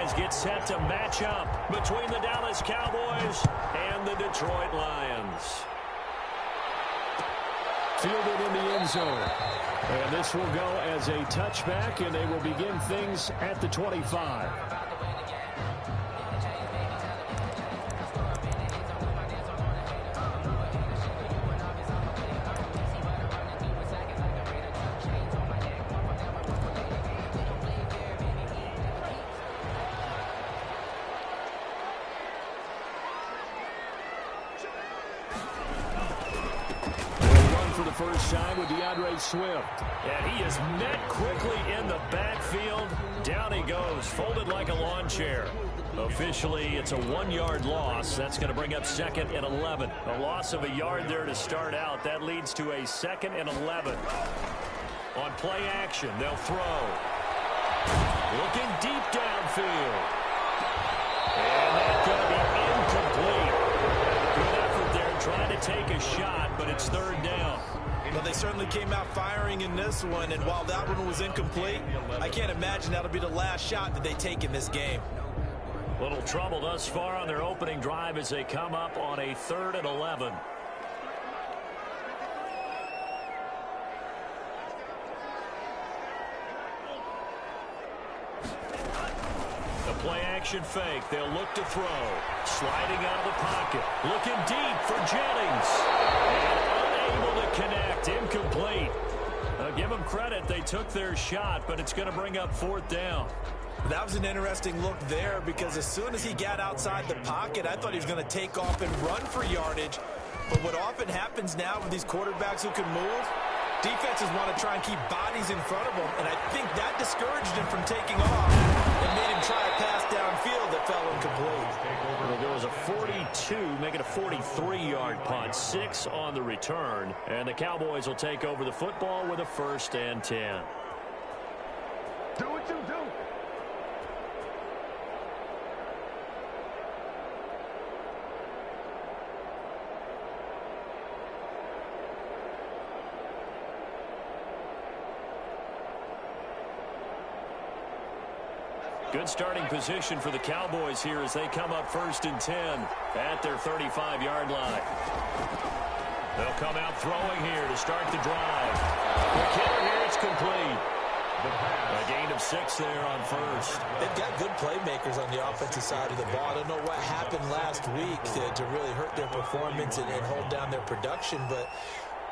as get set to match up between the Dallas Cowboys and the Detroit Lions. Fielded in the end zone. And this will go as a touchback, and they will begin things at the 25. First time with DeAndre Swift. And he is met quickly in the backfield. Down he goes, folded like a lawn chair. Officially, it's a 1-yard loss. That's going to bring up 2nd and 11. A loss of a yard there to start out. That leads to a 2nd and 11. On play action, they'll throw. Looking deep downfield. And that's going to be incomplete. Good effort there trying to take a shot, but it's 3rd down. Well, they certainly came out firing in this one, and while that one was incomplete, I can't imagine that'll be the last shot that they take in this game. Little trouble thus far on their opening drive as they come up on a 3rd and 11. The play action fake. They'll look to throw. Sliding out of the pocket. Looking deep for Jennings. And unable to connect. Incomplete. Give them credit. They took their shot, but it's going to bring up 4th down. That was an interesting look there because as soon as he got outside the pocket, I thought he was going to take off and run for yardage. But what often happens now with these quarterbacks who can move, defenses want to try and keep bodies in front of them, and I think that discouraged him from taking off and made him try a pass downfield that fell incomplete. Well, there was a 42, making a 43-yard punt, 6 on the return, and the Cowboys will take over the football with a 1st and 10. Do what you do. Good starting position for the Cowboys here as they come up 1st and 10 at their 35-yard line. They'll come out throwing here to start the drive. The killer here, it's complete. A gain of 6 there on 1st. They've got good playmakers on the offensive side of the ball. I don't know what happened last week to really hurt their performance and hold down their production, but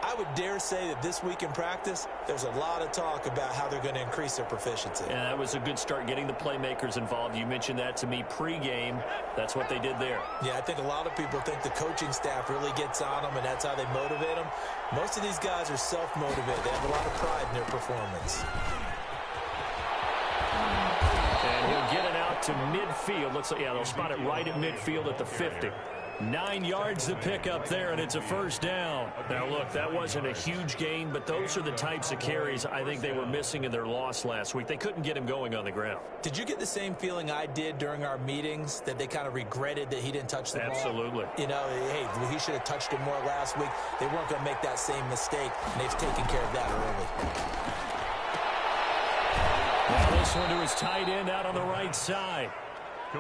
I would dare say that this week in practice, there's a lot of talk about how they're going to increase their proficiency. And that was a good start, getting the playmakers involved. You mentioned that to me pregame. That's what they did there. Yeah, I think a lot of people think the coaching staff really gets on them, and that's how they motivate them. Most of these guys are self-motivated. They have a lot of pride in their performance. And he'll get it out to midfield. Looks like, yeah, they'll spot it right at midfield at the 50. 9 yards to pick up there, and it's a 1st down. Now, look, that wasn't a huge gain, but those are the types of carries I think they were missing in their loss last week. They couldn't get him going on the ground. Did you get the same feeling I did during our meetings, that they kind of regretted that he didn't touch the ball? Absolutely. You know, hey, he should have touched it more last week. They weren't going to make that same mistake, and they've taken care of that early. Now this one to his tight end out on the right side.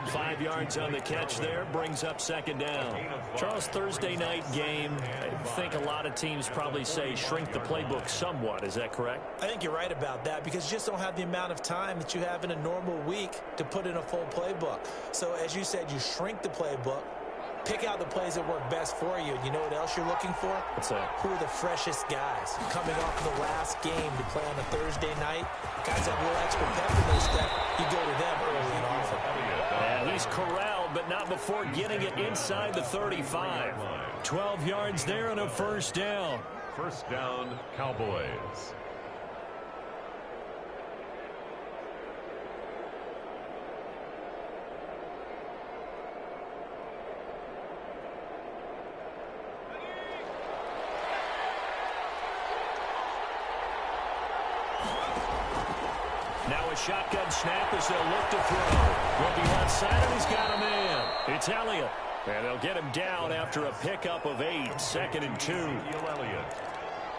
5 yards on the catch there, brings up 2nd down. Charles, Thursday night game, I think a lot of teams probably say shrink the playbook somewhat. Is that correct? I think you're right about that because you just don't have the amount of time that you have in a normal week to put in a full playbook. So as you said, you shrink the playbook, pick out the plays that work best for you. And you know what else you're looking for? What's that? Who are the freshest guys coming off the last game to play on a Thursday night? Guys that have a little extra pep in their step, you go to them early and often. And he's corralled, but not before getting it inside the 35. 12 yards there and a 1st down. 1st down, Cowboys. Now a shotgun snap as they'll look to throw. Looking left side, and he's got him in. It's Elliott. And they'll get him down after a pickup of 8. 2nd and 2.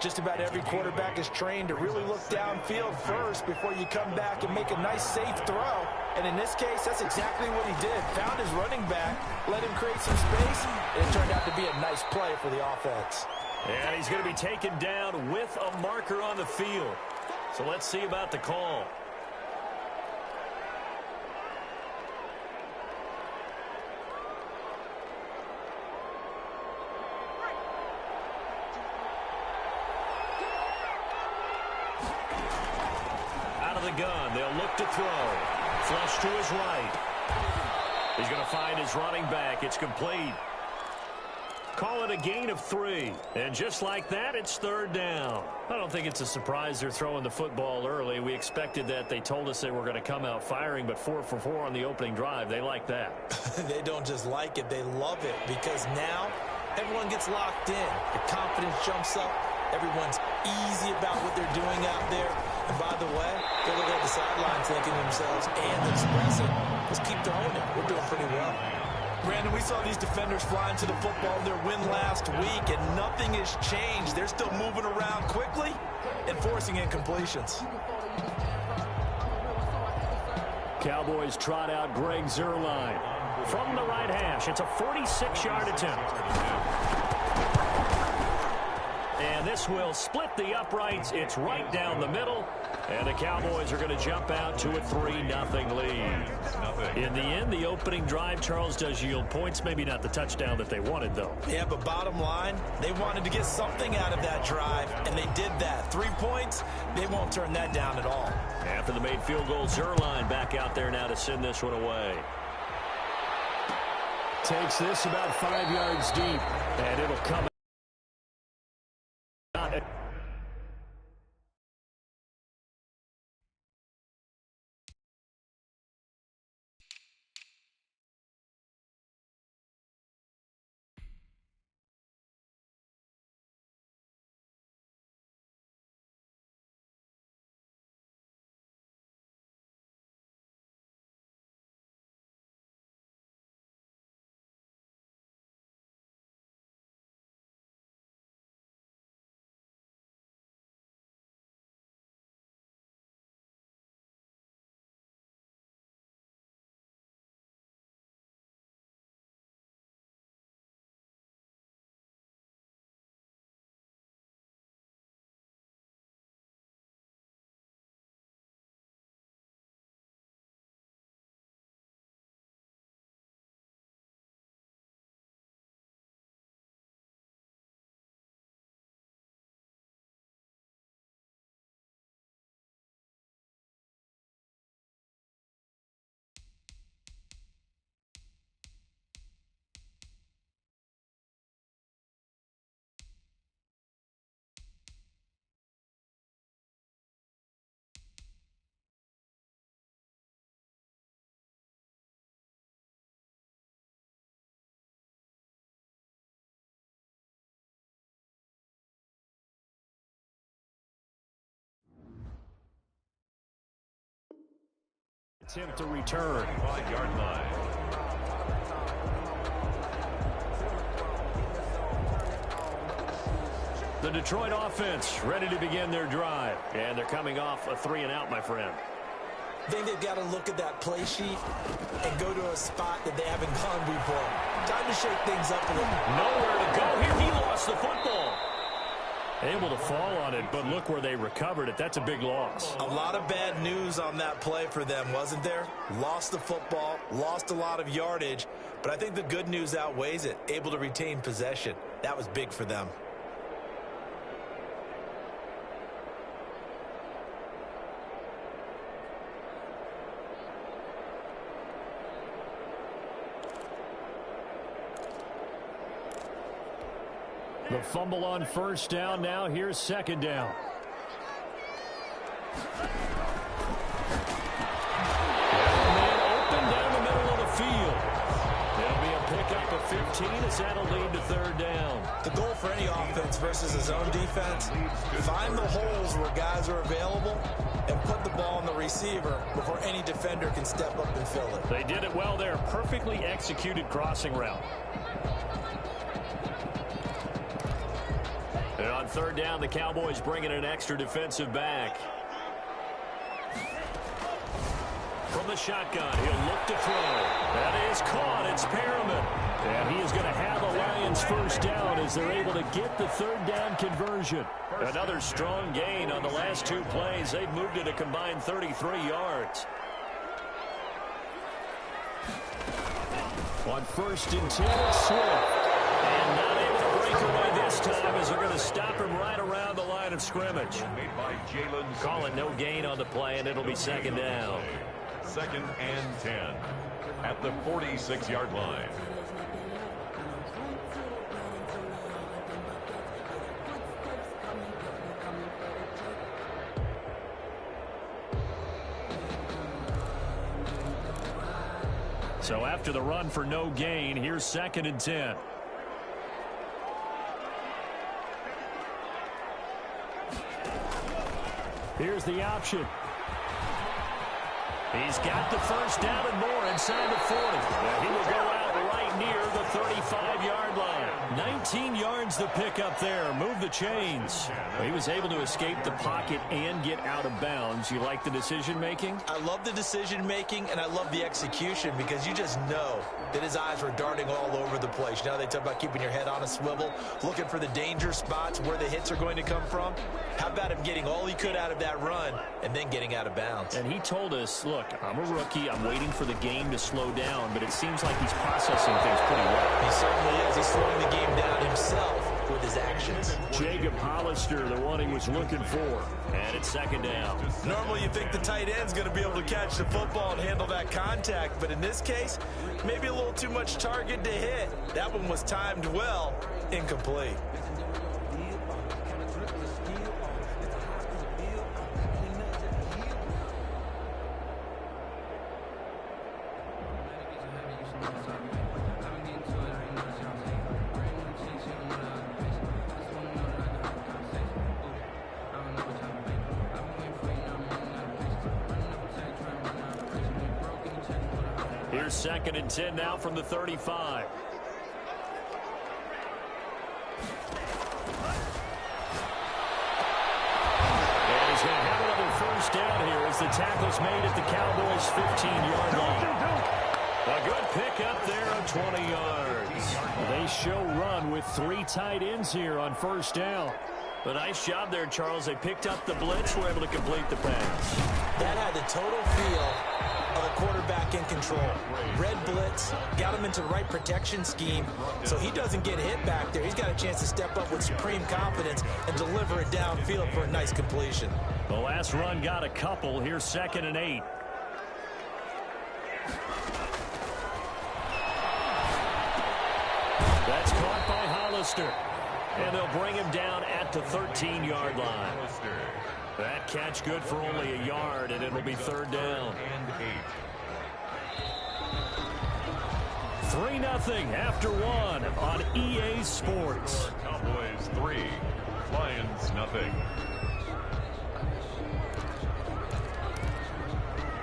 Just about every quarterback is trained to really look downfield first before you come back and make a nice, safe throw. And in this case, that's exactly what he did. Found his running back, let him create some space, and it turned out to be a nice play for the offense. And he's going to be taken down with a marker on the field. So let's see about the call. Out of the gun, they'll look to throw. Flush to his right. He's going to find his running back. It's complete. Call it a gain of 3. And just like that, it's third down. I don't think it's a surprise they're throwing the football early. We expected that. They told us they were going to come out firing, but 4 for 4 on the opening drive. They like that. They don't just like it. They love it because now everyone gets locked in. The confidence jumps up. Everyone's easy about what they're doing out there. And by the way, they're looking at the sidelines thinking to themselves and expressing, let's keep throwing it. We're doing pretty well. Brandon, we saw these defenders flying to the football in their win last week, and nothing has changed. They're still moving around quickly and forcing incompletions. Cowboys trot out Greg Zuerlein from the right hash. It's a 46-yard attempt. And this will split the uprights. It's right down the middle. And the Cowboys are going to jump out to a 3-0 lead. In the end, the opening drive, Charles, does yield points. Maybe not the touchdown that they wanted, though. Yeah, but bottom line, they wanted to get something out of that drive, and they did that. 3 points, they won't turn that down at all. After the made field goal, Zuerlein back out there now to send this one away. Takes this about 5 yards deep, and it'll come out. Attempt to return. 5-yard line. The Detroit offense ready to begin their drive. And they're coming off a 3-and-out, my friend. I think they've got to look at that play sheet and go to a spot that they haven't gone before. Time to shake things up a little. Nowhere to go here. He lost the football. Able to fall on it, but look where they recovered it. That's a big loss. A lot of bad news on that play for them, wasn't there? Lost the football, lost a lot of yardage, but I think the good news outweighs it. Able to retain possession. That was big for them. The fumble on first down. Now here's second down. Man open down the middle of the field. It'll be a pickup of 15 as that'll lead to third down. The goal for any offense versus a zone defense, find the holes where guys are available and put the ball on the receiver before any defender can step up and fill it. They did it well there. Perfectly executed crossing route. And on third down, the Cowboys bring in an extra defensive back. From from the shotgun. He'll look to throw. That is caught. It's Perriman. And he is going to have a Lions first down as they're able to get the third down conversion. Another strong gain on the last two plays. They've moved it a combined 33 yards. On 1st and 10, it's Swift. And not able to break away this time as they're going to stop him right around the line of scrimmage. Call it no gain on the play, and it'll be 2nd down. 2nd and 10 at the 46-yard line. So after the run for no gain, here's 2nd and 10. Here's the option. He's got the first down and more inside the 40. He will go out right near the 35-yard line. 19 yards to pick up there. Move the chains. He was able to escape the pocket and get out of bounds. You like the decision-making? I love the decision-making, and I love the execution because you just know that his eyes were darting all over the place. You know, they talk about keeping your head on a swivel, looking for the danger spots where the hits are going to come from. How about him getting all he could out of that run and then getting out of bounds? And he told us, look, I'm a rookie. I'm waiting for the game to slow down, but it seems like he's processing things pretty well. He certainly is. He's slowing the game down himself with his actions. Jacob Hollister, the one he was looking for. And it's 2nd down. Normally you think the tight end's going to be able to catch the football and handle that contact, but in this case, maybe a little too much target to hit. That one was timed well, incomplete. Here's 2nd and 10 now from the 35. And he's going to have another first down here as the tackle's made at the Cowboys' 15-yard line. A good pickup there of 20 yards. They show run with 3 tight ends here on first down. A nice job there, Charles. They picked up the blitz, were able to complete the pass. That had the total feel of a quarterback in control. Red blitz, got him into the right protection scheme, so he doesn't get hit back there. He's got a chance to step up with supreme confidence and deliver it downfield for a nice completion. The last run got a couple. Here's 2nd and 8. That's caught by Hollister. And they'll bring him down at the 13-yard line. That catch good for only a yard, and it'll be 3rd down. 3-0 after 1 on EA Sports. Cowboys 3, Lions nothing.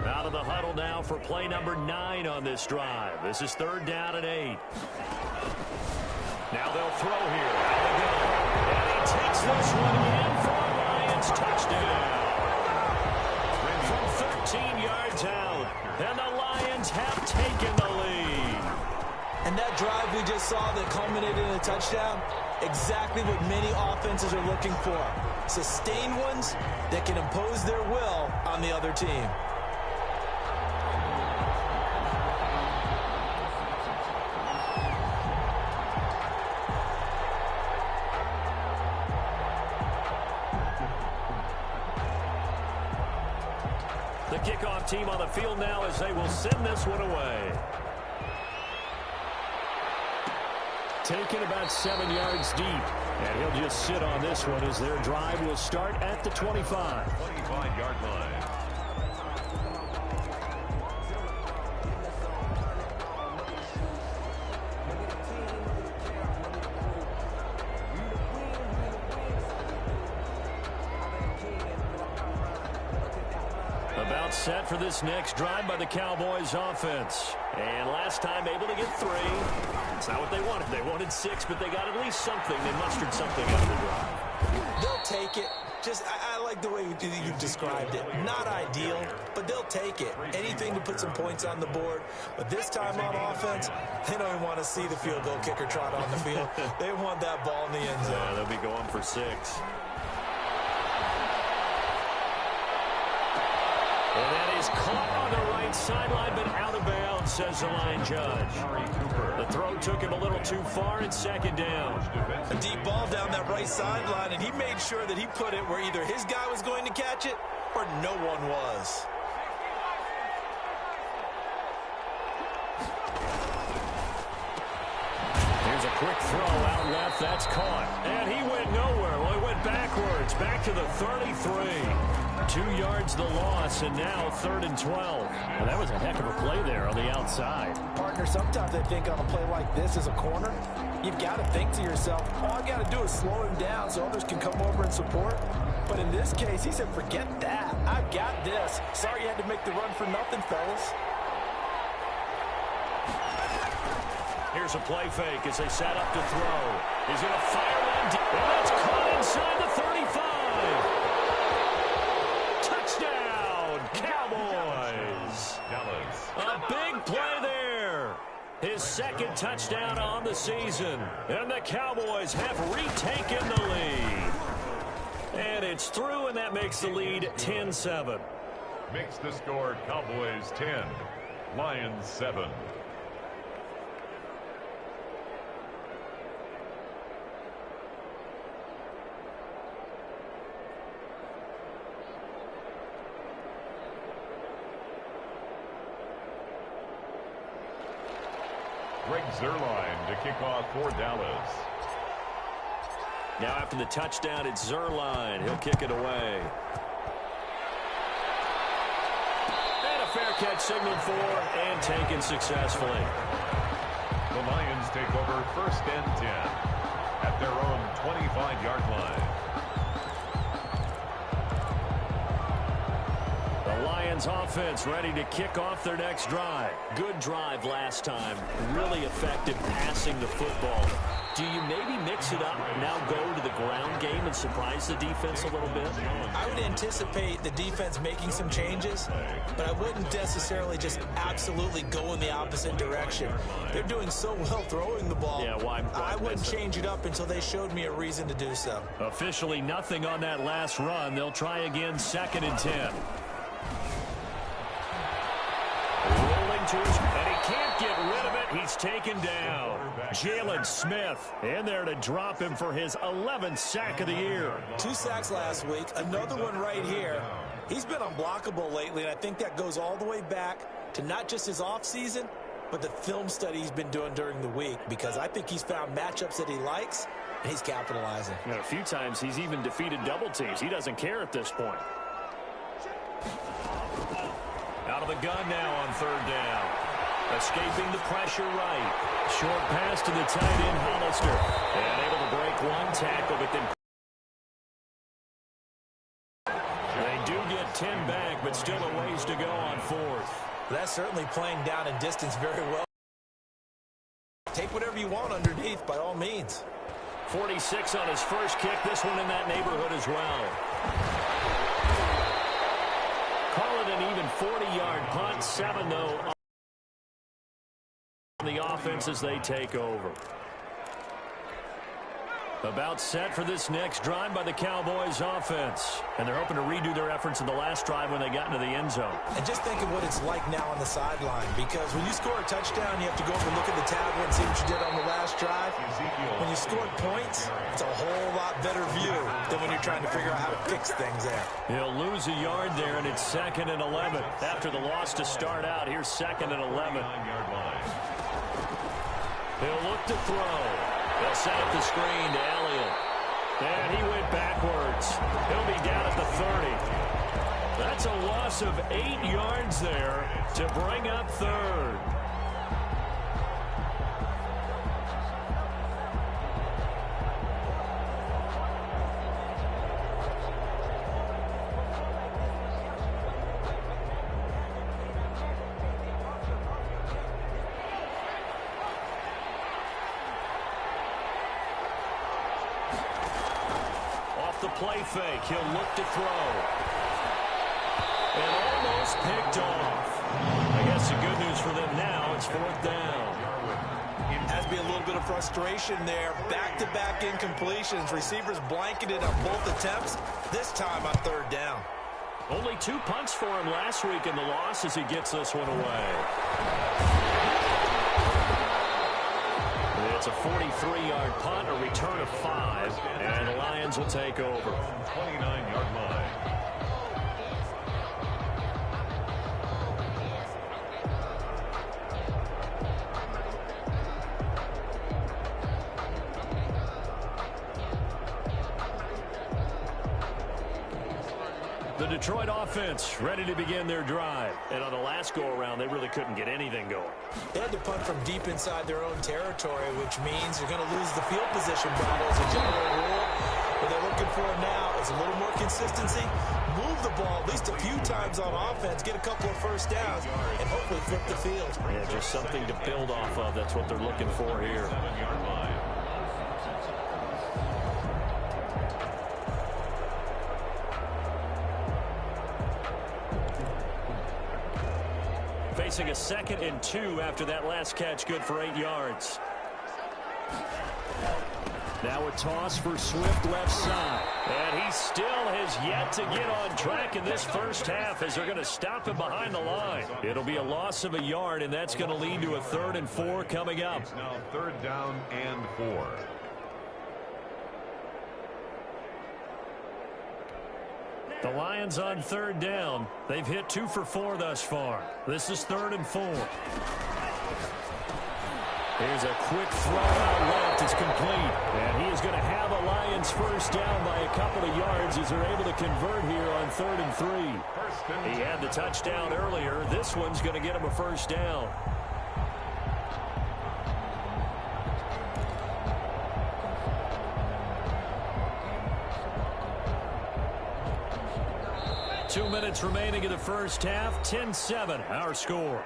Out of the huddle now for play number 9 on this drive. This is 3rd down and 8. Now they'll throw here. And he takes this one in for a Lions touchdown. From 13 yards out. And the Lions have taken the lead. And that drive we just saw that culminated in a touchdown, exactly what many offenses are looking for. Sustained ones that can impose their will on the other team. The kickoff team on the field now as they will send this one away. Taken about 7 yards deep. And he'll just sit on this one as their drive will start at the 25. 25-yard line. About set for this next drive by the Cowboys offense. And last time able to get 3. It's not what they wanted. They wanted 6, but they got at least something. They mustered something out of the drive. They'll take it. I like the way you described it. Not ideal, but they'll take it. Anything to put some points on the board. But this time on offense, they don't even want to see the field goal kicker trot on the field. They want that ball in the end zone. Yeah, they'll be going for 6. And that is caught on the right sideline, but out of bounds, says the line judge. The throw took him a little too far, and second down. A deep ball down that right sideline, and he made sure that he put it where either his guy was going to catch it or no one was. Here's a quick throw out left. That's caught. And he went nowhere. Well, he went backwards, back to the 33. 2 yards the loss, and now 3rd and 12. Well, that was a heck of a play there on the outside. Partner, sometimes I think on a play like this as a corner, you've got to think to yourself, all I got to do is slow him down so others can come over and support. But in this case, he said, forget that. I've got this. Sorry you had to make the run for nothing, fellas. Here's a play fake as they set up to throw. He's going to fire one deep. And that's caught inside the 35. Touchdown, Cowboys. A big play there. His second touchdown on the season. And the Cowboys have retaken the lead. And it's through, and that makes the lead 10-7. Makes the score Cowboys 10, Lions 7. Greg Zuerlein to kick off for Dallas. Now after the touchdown, it's Zuerlein. He'll kick it away. And a fair catch signaled for and taken successfully. The Lions take over 1st and 10 at their own 25-yard line. The Lions offense ready to kick off their next drive. Good drive last time. Really effective passing the football. Do you maybe mix it up, now go to the ground game and surprise the defense a little bit? I would anticipate the defense making some changes, but I wouldn't necessarily just absolutely go in the opposite direction. They're doing so well throwing the ball. Yeah, why I wouldn't change it up until they showed me a reason to do so. Officially nothing on that last run. They'll try again 2nd and 10. Rolling to his, and he can't get rid of it. He's taken down. Jalen Smith in there to drop him for his 11th sack of the year. 2 sacks last week, another one right here. He's been unblockable lately, and I think that goes all the way back to not just his offseason, but the film study he's been doing during the week, because I think he's found matchups that he likes, and he's capitalizing. And a few times he's even defeated double teams. He doesn't care at this point. Out of the gun now on 3rd down. Escaping the pressure right. Short pass to the tight end, Hollister. And able to break one tackle, but then they do get 10 back, but still a ways to go on 4th. That's certainly playing down in distance very well. Take whatever you want underneath, by all means. 46 on his first kick. This one in that neighborhood as well. Call it an even 40-yard punt. 7, though, on the offense as they take over. About set for this next drive by the Cowboys offense. And they're hoping to redo their efforts in the last drive when they got into the end zone. And just think of what it's like now on the sideline, because when you score a touchdown, you have to go over and look at the tablet and see what you did on the last drive. When you scored points, it's a whole lot better view than when you're trying to figure out how to fix things there. He'll lose a yard there, and it's 2nd and 11. After the loss to start out, here's 2nd and 11. He'll look to throw. They'll set up the screen to Elliott. And he went backwards. He'll be down at the 30. That's a loss of 8 yards there to bring up 3rd. the play fake. He'll look to throw. And almost picked off. I guess the good news for them now, it's 4th down. Has to be a little bit of frustration there. Back-to-back incompletions. Receivers blanketed on both attempts. This time on 3rd down. Only 2 punts for him last week in the loss as he gets this one away. It's a 43-yard punt, a return of 5, and the Lions will take over. 29-yard line. The Detroit offense ready to begin their drive. And on the last go-around, they really couldn't get anything going. They had to punt from deep inside their own territory, which means you're going to lose the field position battle as a general rule. What they're looking for now is a little more consistency, move the ball at least a few times on offense, get a couple of first downs, and hopefully flip the field. Yeah, just something to build off of. That's what they're looking for here. 7-yard line. Facing a 2nd and 2 after that last catch, good for 8 yards. Now a toss for Swift left side. And he still has yet to get on track in this first half as they're going to stop him behind the line. It'll be a loss of a yard, and that's going to lead to a 3rd and 4 coming up. It's now 3rd down and 4. The Lions on 3rd down. They've hit 2 for 4 thus far. This is 3rd and 4. Here's a quick throw out left. It's complete. And he is going to have a Lions first down by a couple of yards as they're able to convert here on 3rd and 3. He had the touchdown earlier. This one's going to get him a first down. Two minutes remaining in the first half. 10-7, our score.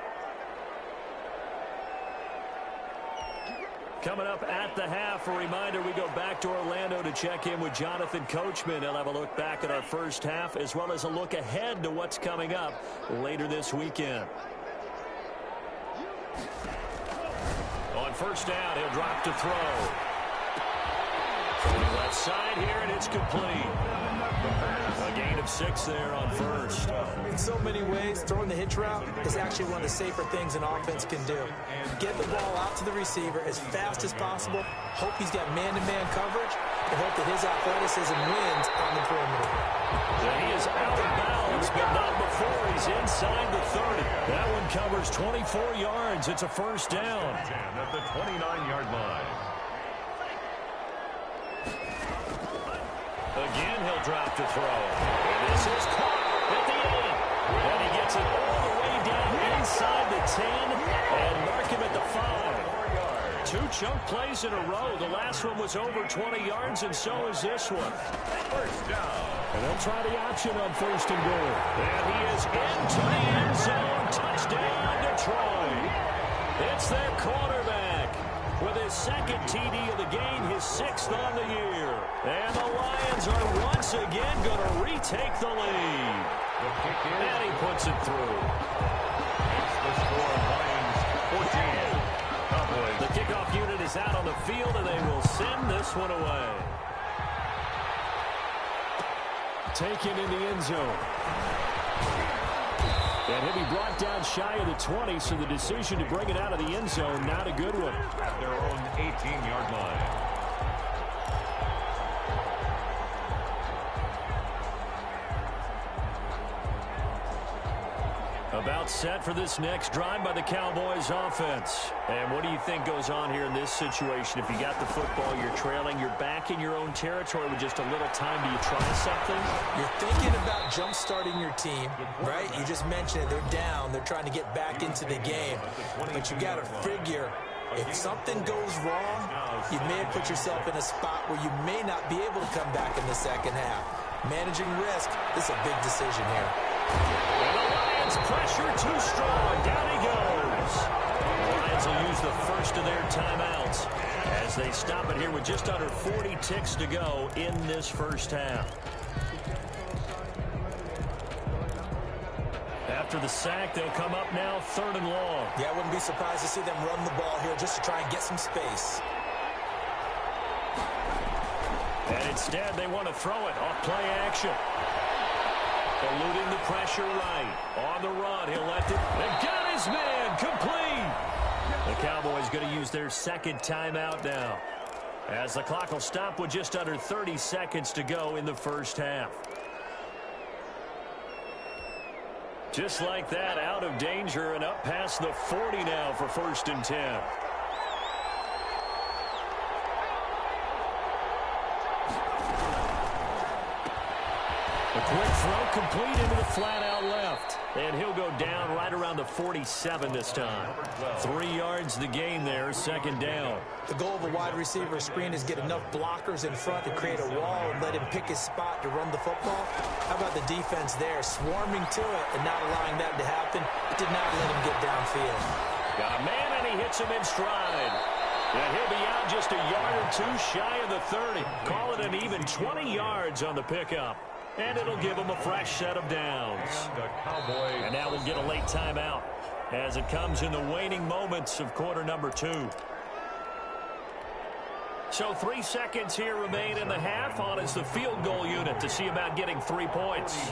Coming up at the half, a reminder, we go back to Orlando to check in with Jonathan Coachman. He'll have a look back at our first half as well as a look ahead to what's coming up later this weekend. On first down, he'll drop to throw. Left side here, and it's complete. A gain of 6 there on first. In so many ways, throwing the hitch route is actually one of the safer things an offense can do. Get the ball out to the receiver as fast as possible, hope he's got man-to-man coverage, and hope that his athleticism wins on the perimeter. And he is out of bounds, but not before he's inside the 30. That one covers 24 yards. It's a first down. 10 at the 29-yard line. Again, he'll drop to throw. And this is caught at the end. And he gets it all the way down inside the 10 and mark him at the 5. 2 chunk plays in a row. The last one was over 20 yards, and so is this one. First down. And they'll try the option on first and goal. And he is into the end zone. Touchdown, Detroit. It's their quarterback with his 2nd TD of the game, his 6th on the year. And the Lions are once again going to retake the lead. The kick in. And he puts it through. It's the score, Lions 14. Cowboys. The kickoff unit is out on the field, and they will send this one away. Taken in the end zone. And he'll be brought down shy of the 20, so the decision to bring it out of the end zone, not a good one. At their own 18-yard line. About set for this next drive by the Cowboys offense. And what do you think goes on here in this situation? If you got the football, you're trailing, you're back in your own territory with just a little time. Do you try something? You're thinking about jump-starting your team, right? You just mentioned it. They're down. They're trying to get back into the game. But you got to figure, if something goes wrong, you may have put yourself in a spot where you may not be able to come back in the second half. Managing risk is a big decision here. And the Lions pressure too strong. Down he goes. The Lions will use the first of their timeouts as they stop it here with just under 40 ticks to go in this first half. After the sack, they'll come up now 3rd and long. Yeah, I wouldn't be surprised to see them run the ball here just to try and get some space. And instead, they want to throw it off play action. Eluding the pressure right. On the run, he'll let it. They've got his man complete. The Cowboys going to use their second timeout now, as the clock will stop with just under 30 seconds to go in the first half. Just like that, out of danger and up past the 40 now for 1st and 10. A quick throw complete into the flat out left. And he'll go down right around the 47 this time. 3 yards the gain there, 2nd down. The goal of a wide receiver screen is get enough blockers in front to create a wall and let him pick his spot to run the football. How about the defense there, swarming to it and not allowing that to happen? Did not let him get downfield. Got a man, and he hits him in stride. And he'll be out just a yard or 2 shy of the 30. Call it an even 20 yards on the pickup. And it'll give him a fresh set of downs. And now we'll get a late timeout as it comes in the waning moments of quarter number 2. So 3 seconds here remain in the half. On is the field goal unit to see about getting 3 points.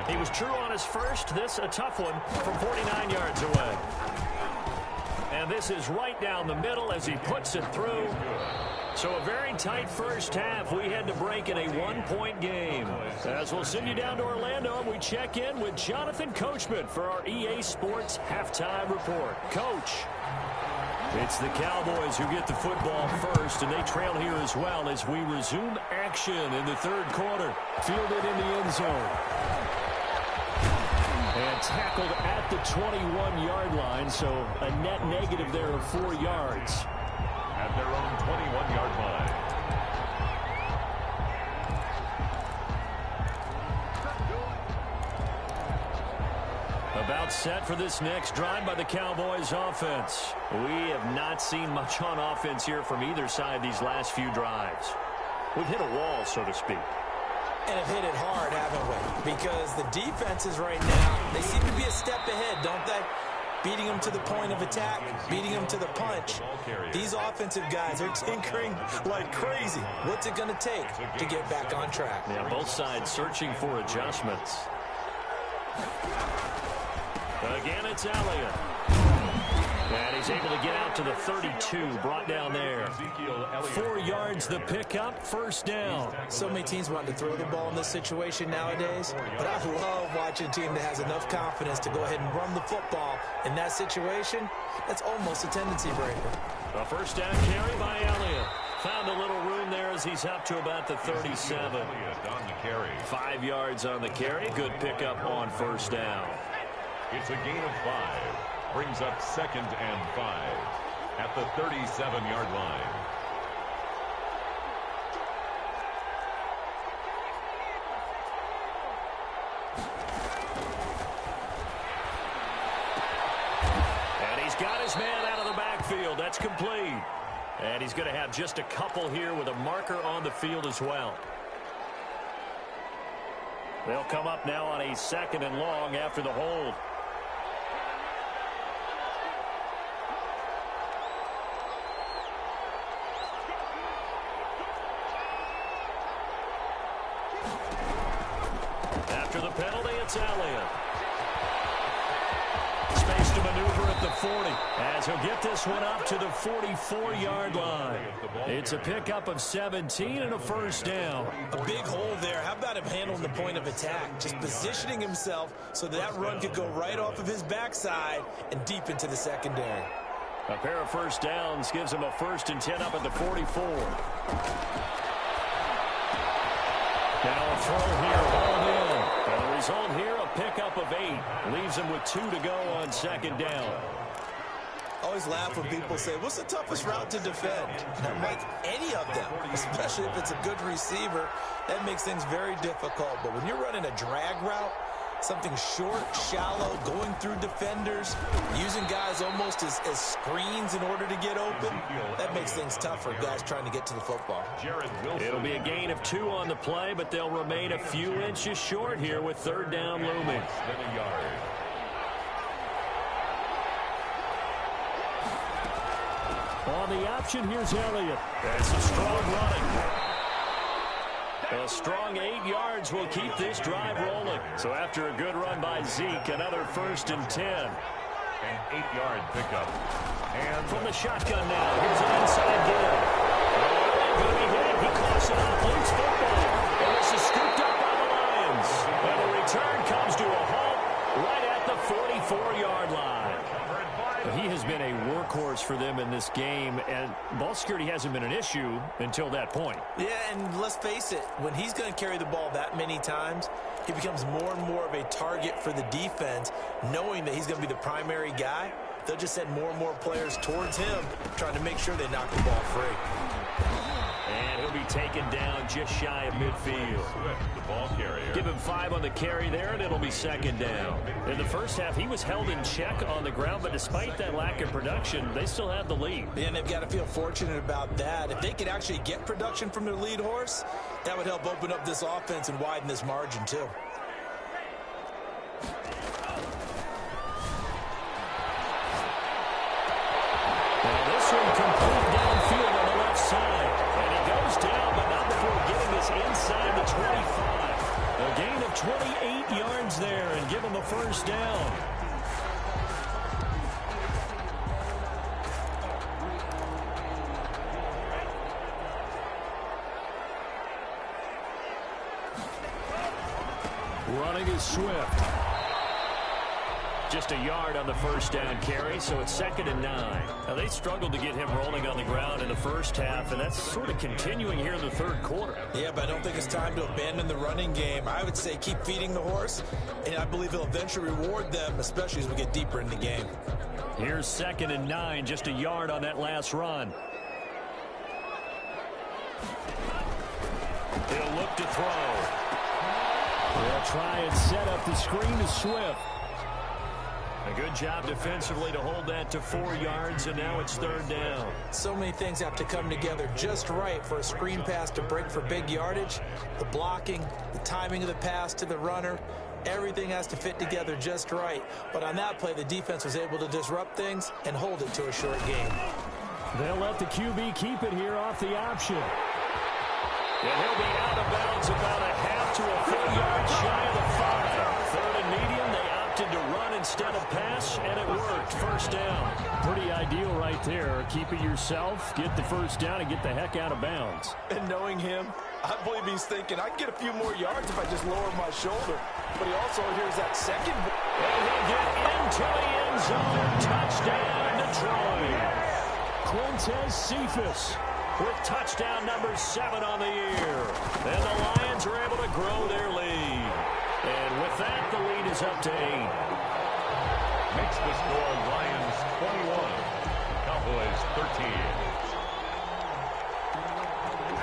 He was true on his first. This a tough one from 49 yards away. And this is right down the middle as he puts it through. So a very tight first half. We had to break in a 1-point game. As we'll send you down to Orlando, and we check in with Jonathan Coachman for our EA Sports Halftime Report. Coach, it's the Cowboys who get the football first, and they trail here as well as we resume action in the 3rd quarter. Fielded in the end zone. And tackled at the 21-yard line, so a net negative there of 4 yards. At their own 21-yard line. About set for this next drive by the Cowboys offense. We have not seen much on offense here from either side these last few drives. We've hit a wall, so to speak. And have hit it hard, haven't we? Because the defenses right now, they seem to be a step ahead, don't they? Beating them to the point of attack, beating them to the punch. These offensive guys are tinkering like crazy. What's it going to take to get back on track? Yeah, both sides searching for adjustments. Again, it's Elliott. And he's able to get out to the 32, brought down there. 4 yards the pickup, 1st down. So many teams want to throw the ball in this situation nowadays, but I love watching a team that has enough confidence to go ahead and run the football. In that situation, that's almost a tendency breaker. A 1st down carry by Elliott. Found a little room there as he's up to about the 37. 5 yards on the carry. Good pickup on 1st down. It's a gain of 5. Brings up 2nd and 5 at the 37-yard line. And he's got his man out of the backfield. That's complete. And he's going to have just a couple here with a marker on the field as well. They'll come up now on a 2nd and long after the hold. After the penalty, it's Elliott. Space to maneuver at the 40 as he'll get this one up to the 44-yard line. It's a pickup of 17 and a 1st down. A big hole there. How about him handling the point of attack? Just positioning himself so that run could go right off of his backside and deep into the secondary. A pair of 1st downs gives him a 1st and 10 up at the 44. Now a throw here, hauled in. And the result here, a pickup of 8. Leaves him with 2 to go on 2nd down. I always laugh when people say, what's the toughest route to defend? I'm like, any of them, especially if it's a good receiver. That makes things very difficult. But when you're running a drag route, Something short, shallow, going through defenders, using guys almost as screens in order to get open. That makes things tough for guys trying to get to the football. It'll be a gain of 2 on the play, but they'll remain a few inches short here with third down looming. On the option, here's Elliott. That's a strong running. A strong 8 yards will keep this drive rolling. So after a good run by Zeke, another 1st and 10. An 8-yard pickup. And from the shotgun now, here's an inside give. Going to be hit. He coughs it up, loose football. And this is scooped up by the Lions. And the return comes to a halt right at the 44-yard line. He has been a workhorse for them in this game, and ball security hasn't been an issue until that point. Yeah, and let's face it, when he's going to carry the ball that many times, he becomes more and more of a target for the defense, knowing that he's going to be the primary guy. They'll just send more and more players towards him, trying to make sure they knock the ball free. And he'll be taken down just shy of midfield. The ball carrier. Give him 5 on the carry there, and it'll be 2nd down. In the first half, he was held in check on the ground, but despite that lack of production, they still have the lead. And they've got to feel fortunate about that. If they could actually get production from their lead horse, that would help open up this offense and widen this margin too. And this one complete downfield on the left side. And he goes down, but not before getting us inside the 25. A gain of 28 yards there and give him a 1st down. Running is Swift. Just a yard on the 1st down carry, so it's 2nd and 9. Now, they struggled to get him rolling on the ground in the first half, and that's sort of continuing here in the 3rd quarter. Yeah, but I don't think it's time to abandon the running game. I would say keep feeding the horse, and I believe he'll eventually reward them, especially as we get deeper in the game. Here's 2nd and 9, just a yard on that last run. He'll look to throw. They'll try and set up the screen to Swift. A good job defensively to hold that to 4 yards, and now it's 3rd down. So many things have to come together just right for a screen pass to break for big yardage. The blocking, the timing of the pass to the runner, everything has to fit together just right. But on that play, the defense was able to disrupt things and hold it to a short game. They'll let the QB keep it here off the option. And he'll be out of bounds about a half to a 4 yard shy of the 5. 3rd and medium, they opted to run instead of pass, and it worked. 1st down. Pretty ideal right there. Keep it yourself, get the 1st down, and get the heck out of bounds. And knowing him, I believe he's thinking, I can get a few more yards if I just lower my shoulder. But he also hears that second. And he'll get into the end zone. Touchdown, Detroit. Quintez Cephus with touchdown number 7 on the year. And the Lions are able to grow their lead. And with that, the lead is up to 8. Makes the score Lions 21, Cowboys 13.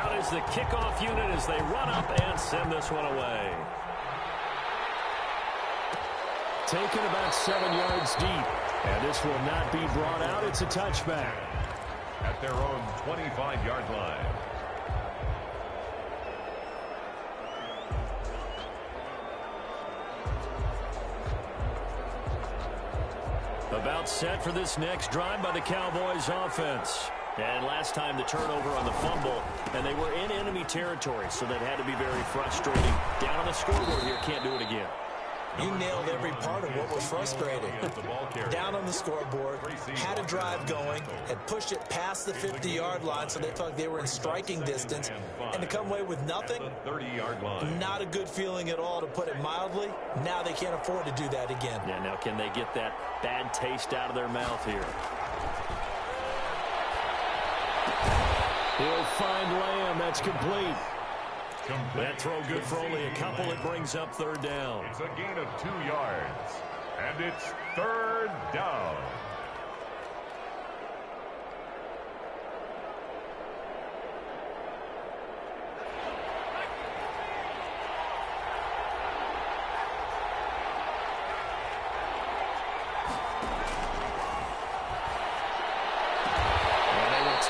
Out is the kickoff unit as they run up and send this one away. Taken about 7 yards deep. And this will not be brought out. It's a touchback. At their own 25-yard line. About set for this next drive by the Cowboys offense. And last time the turnover on the fumble, and they were in enemy territory, so that had to be very frustrating. Down on the scoreboard here, can't do it again. You nailed every part of what was frustrating. Down on the scoreboard, had a drive going, had pushed it past the 50-yard line so they felt like they were in striking distance, and to come away with nothing, 30-yard line. Not a good feeling at all, to put it mildly. Now they can't afford to do that again. Yeah, now can they get that bad taste out of their mouth here? He'll find Lamb. That's complete. That throw good for only a couple. It brings up 3rd down. It's a gain of 2 yards. And it's 3rd down.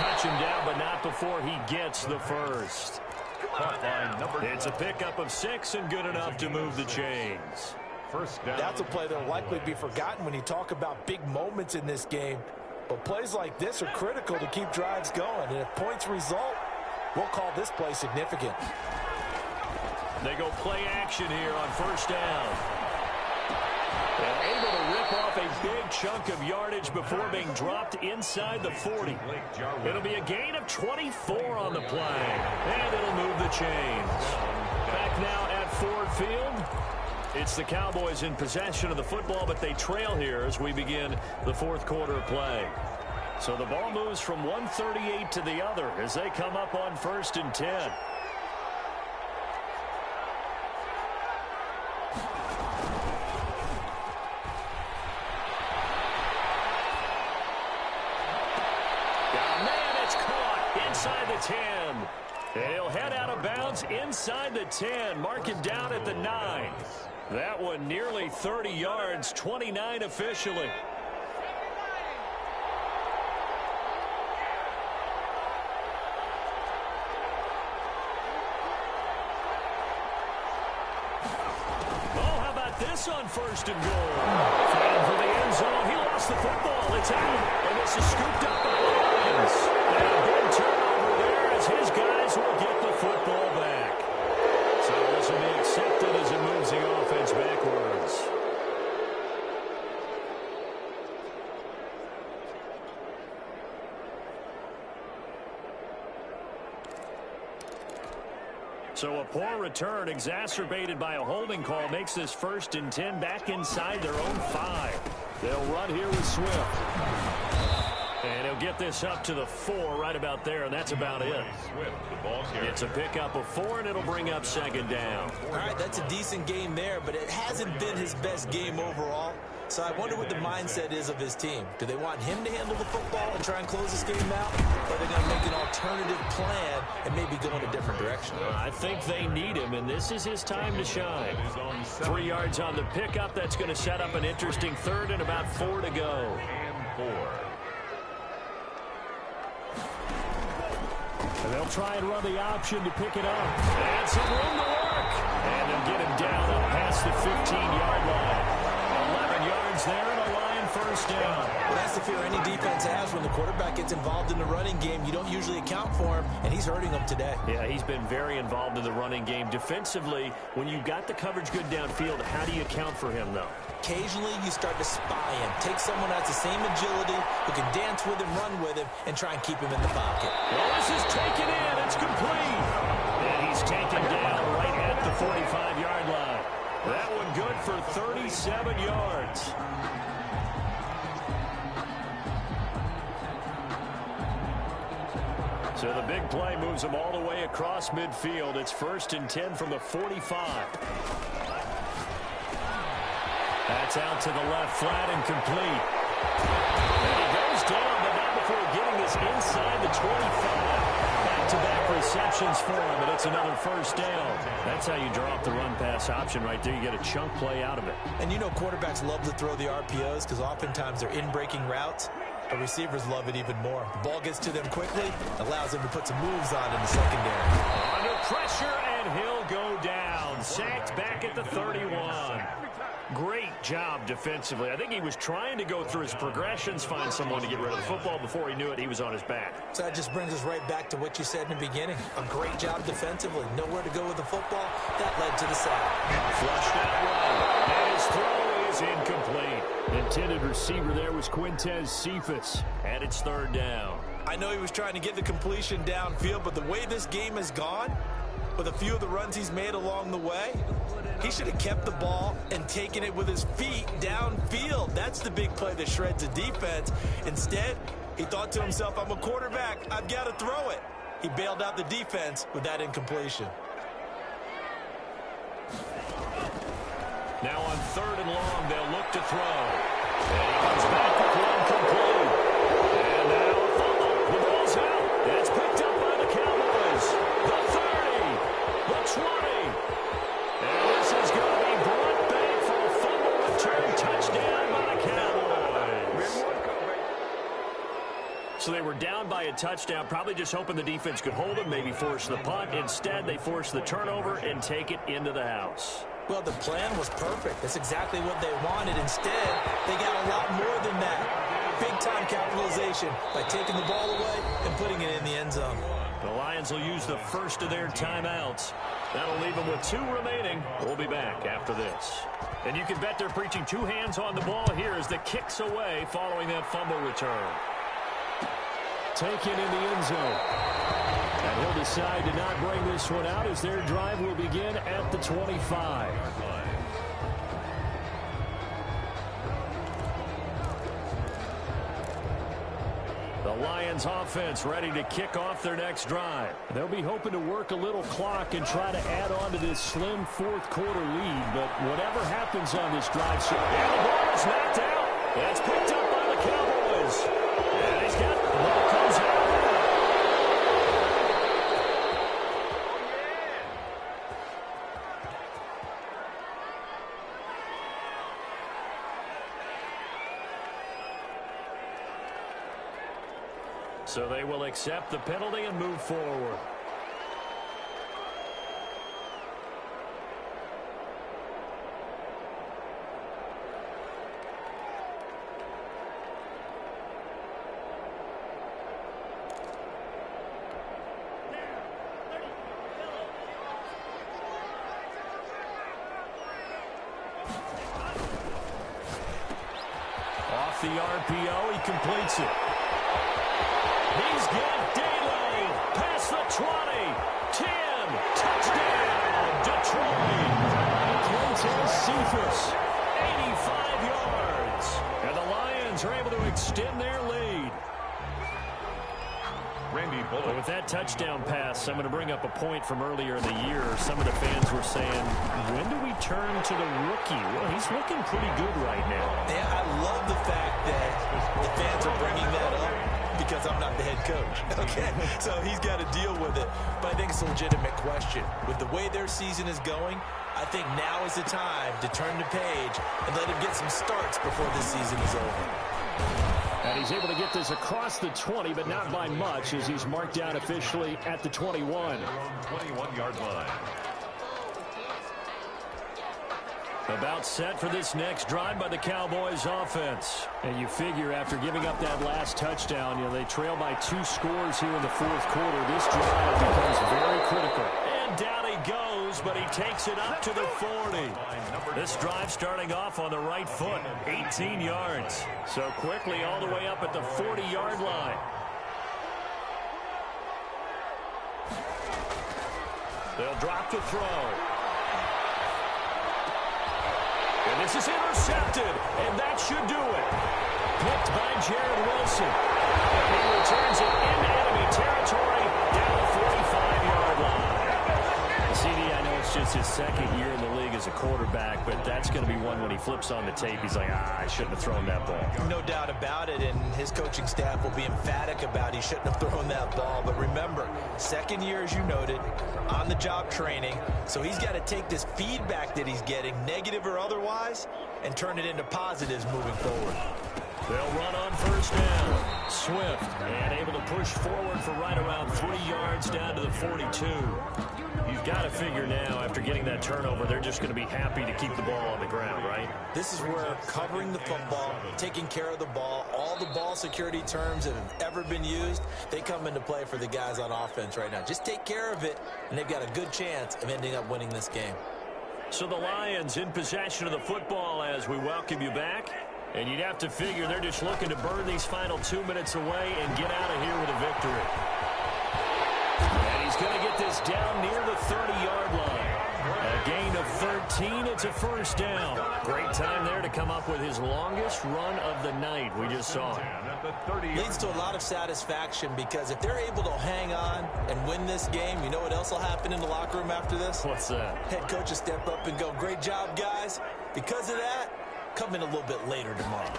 touch him down, but not before he gets the first. It's a pickup of 6 and good enough to move the chains. First down. That's a play that will likely be forgotten when you talk about big moments in this game. But plays like this are critical to keep drives going. And if points result, we'll call this play significant. They go play action here on first down. And able to rip off a big chunk of yardage before being dropped inside the 40. It'll be a gain of 24 on the play. And it'll move the chains. Back now at Ford Field. It's the Cowboys in possession of the football, but they trail here as we begin the fourth quarter of play. So the ball moves from 138 to the other as they come up on 1st and 10. Man, it's caught inside the 10. And he'll head out of bounds inside the 10. Mark him down at the 9. That one nearly 30 yards, 29 officially. Oh, how about this on 1st and goal? Flying for the end zone. He lost the football. It's out. And this is scooped up by the Lions. And a big turnover there as his guys will get the football back. So this will be accepted as it moves the offense backwards. So a poor return exacerbated by a holding call makes this 1st and 10 back inside their own 5. They'll run here with Swift. And he'll get this up to the 4 right about there, and that's about it. It's a pickup of 4, and it'll bring up 2nd down. All right, that's a decent game there, but it hasn't been his best game overall. So I wonder what the mindset is of his team. Do they want him to handle the football and try and close this game out? Or are they going to make an alternative plan and maybe go in a different direction? I think they need him, and this is his time to shine. 3 yards on the pickup. That's going to set up an interesting 3rd and about 4 to go. And they'll try and run the option to pick it up. And some room to work. And they'll get him down up past the 15-yard line. 11 yards there and a Lion 1st down. Well, that's the fear any defense has when the quarterback gets involved in the running game. You don't usually account for him, and he's hurting them today. Yeah, he's been very involved in the running game. Defensively, when you've got the coverage good downfield, how do you account for him, though? Occasionally, you start to spy him. Take someone who has the same agility, who can dance with him, run with him, and try and keep him in the pocket. Well, this is taken in. It's complete. And he's taken down right at the 45-yard line. That one good for 37 yards. So the big play moves them all the way across midfield. It's 1st and 10 from the 45. That's out to the left, flat and complete. And he goes down, but not before getting this inside the 25. Back-to-back receptions for him, and it's another 1st down. That's how you draw up the run-pass option right there. You get a chunk play out of it. And you know quarterbacks love to throw the RPOs because oftentimes they're in-breaking routes. But receivers love it even more. The ball gets to them quickly, allows them to put some moves on in the secondary. Under pressure, and he'll go down. Sacked back at the 31. Great job defensively. I think he was trying to go through his progressions, find someone to get rid of the football. Before he knew it, he was on his back. So that just brings us right back to what you said in the beginning. A great job defensively. Nowhere to go with the football. That led to the sack. Flushed out right. And his throw is incomplete. Intended receiver there was Quintez Cephas. And it's 3rd down. I know he was trying to get the completion downfield, but the way this game has gone, with a few of the runs he's made along the way, he should have kept the ball and taken it with his feet downfield. That's the big play that shreds the defense. Instead, he thought to himself, I'm a quarterback. I've got to throw it. He bailed out the defense with that incompletion. Now on 3rd and long, they'll look to throw. And he comes back with one complete. And now a fumble. The ball's out. And it's picked up by the Cowboys. The 30. The 20. And this is going to be brought back for a fumble return touchdown by the Cowboys. So So they were down by a touchdown, probably just hoping the defense could hold them, maybe force the punt. Instead, they forced the turnover and take it into the house. Well, the plan was perfect. That's exactly what they wanted. Instead, they got a lot more than that. Big-time capitalization by taking the ball away and putting it in the end zone. The Lions will use the first of their timeouts. That'll leave them with 2 remaining. We'll be back after this. And you can bet they're preaching 2 hands on the ball here as the kick's away following that fumble return. Taken in the end zone. And he'll decide to not bring this one out as their drive will begin at the 25. The Lions offense ready to kick off their next drive. They'll be hoping to work a little clock and try to add on to this slim fourth-quarter lead. But whatever happens on this drive, and the ball is knocked out. That's picked up by the Cowboys. And he's got the ball comes out. So they will accept the penalty and move forward. Off the RPO, he completes it. He's got Daly past the 20, 10, touchdown, Detroit. Quintez Cephus, 85 yards. And the Lions are able to extend their lead. Randy Bullock. But with that touchdown pass, I'm going to bring up a point from earlier in the year. Some of the fans were saying, when do we turn to the rookie? Well, he's looking pretty good right now. Yeah, I love the fact that the fans are bringing that up. Because I'm not the head coach, okay? So he's got to deal with it. But I think it's a legitimate question. With the way their season is going, I think now is the time to turn the page and let him get some starts before this season is over. And he's able to get this across the 20, but not by much, as he's marked down officially at the 21. 21-yard line. About set for this next drive by the Cowboys offense. And you figure after giving up that last touchdown, they trail by 2 scores here in the fourth quarter. This drive becomes very critical. And down he goes, but he takes it up to the 40. This drive starting off on the right foot, 18 yards. So quickly all the way up at the 40-yard line. They'll drop the throw. And this is intercepted, and that should do it. Picked by Jared Wilson. And he returns it into enemy territory down the 45-yard line. CD, I know it's just his second year in the league as a quarterback, but that's going to be one when he flips on the tape. He's like, I shouldn't have thrown that ball. No doubt about it, and his coaching staff will be emphatic about he shouldn't have thrown that ball. But remember, second year, as you noted, on-the-job training. So he's got to take this feedback that he's getting, negative or otherwise, and turn it into positives moving forward. They'll run on first down. Swift, and able to push forward for right around 3 yards down to the 42. You've got to figure now, after getting that turnover, they're just going to be happy to keep the ball on the ground, right? This is where covering the football, taking care of the ball, all the ball security terms that have ever been used, they come into play for the guys on offense right now. Just take care of it, and they've got a good chance of ending up winning this game. So the Lions in possession of the football as we welcome you back. And you'd have to figure they're just looking to burn these final 2 minutes away and get out of here with a victory. And he's going to get this down near the 30-yard line. A gain of 13. It's a first down. Great time there to come up with his longest run of the night. We just saw it. Leads to a lot of satisfaction because if they're able to hang on and win this game, you know what else will happen in the locker room after this? What's that? Head coach will step up and go, great job, guys. Because of that, come in a little bit later tomorrow.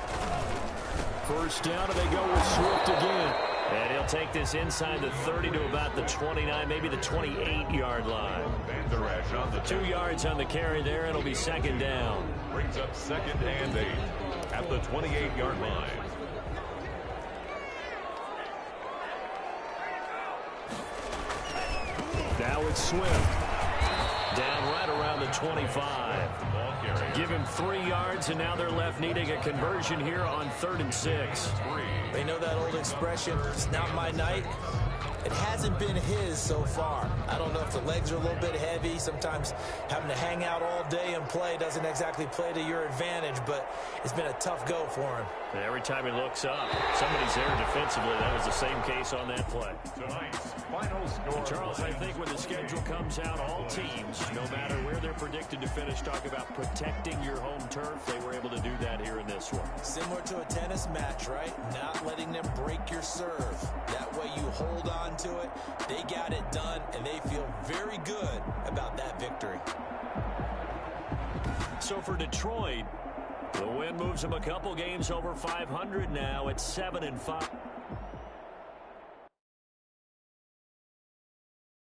First down, and they go with Swift again. And he'll take this inside the 30 to about the 29, maybe the 28-yard line. 2 yards on the carry there, and it'll be second down. Brings up 2nd and 8 at the 28-yard line. Now it's Swift. Down right around the 25. Give him 3 yards, and now they're left needing a conversion here on 3rd and 6. They know that old expression, it's not my night. It hasn't been his so far. I don't know if the legs are a little bit heavy. Sometimes having to hang out all day and play doesn't exactly play to your advantage, but it's been a tough go for him. And every time he looks up, somebody's there defensively. That was the same case on that play. Tonight's final score. And Charles, I think when the schedule comes out, all teams, no matter where they're predicted to finish, talk about protecting your home turf. They were able to do that here in this one. Similar to a tennis match, right? Not letting them break your serve. That way you hold on to it. They got it done, and they feel very good about that victory. So for Detroit, the win moves them a couple games over 500 now at 7-5.